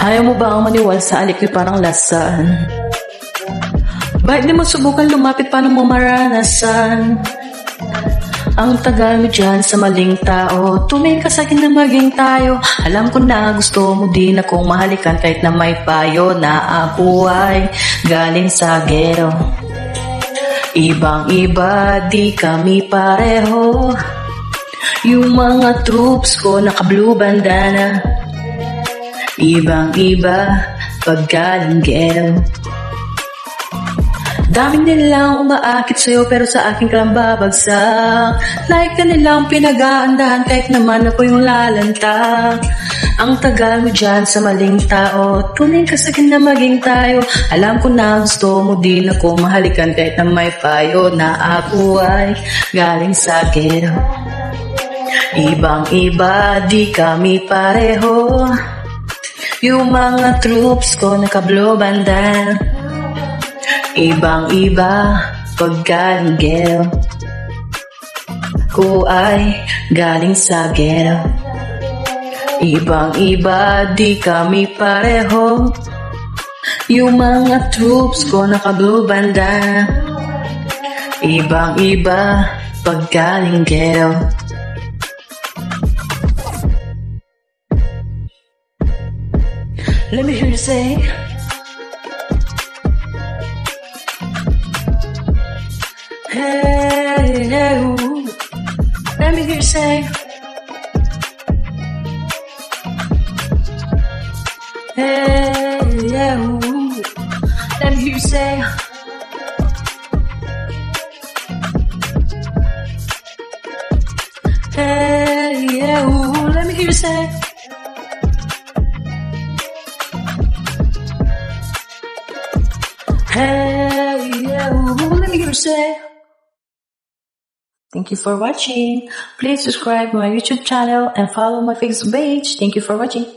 Ayaw mo ba ang maniwala sa alikoy parang lasan? Bakit di mo subukan lumapit paano mo maranasan? Ang tagal mo dyan sa maling tao, tumingin ka sa'kin na maging tayo. Alam ko na gusto mo din akong mahalikan kahit na may payo na ako ay galing sa gero. Ibang iba, di kami pareho. Yung mga troops ko naka-blue bandana. Ibang iba, pag galing gero. Daming nilang umaakit sa'yo pero sa akin ka lang babagsak. Like ka nilang pinag-aandahan kahit naman ako yung lalanta. Ang tagal mo dyan sa maling tao, tuloy ka sa akin na maging tayo. Alam ko na gusto mo din ako mahalikan kahit na may payo na ako ay galing sa gero. Ibang iba, di kami pareho. Yung mga troops ko naka-blue bandana. Ibang iba, pag galing gero. Ko ay galing sa gero. Ibang iba, di kami pareho. Yung mga troops ko naka-blue bandana. Ibang iba, pag galing gero. Let me hear you say, hey, hey, ooh. Let me hear you say, hey, yeah, ooh. Let me hear you say, hey, yeah, ooh. Let me hear you say, hey, yeah, ooh. Let me hear you say. Thank you for watching. Please subscribe my YouTube channel and follow my Facebook page. Thank you for watching.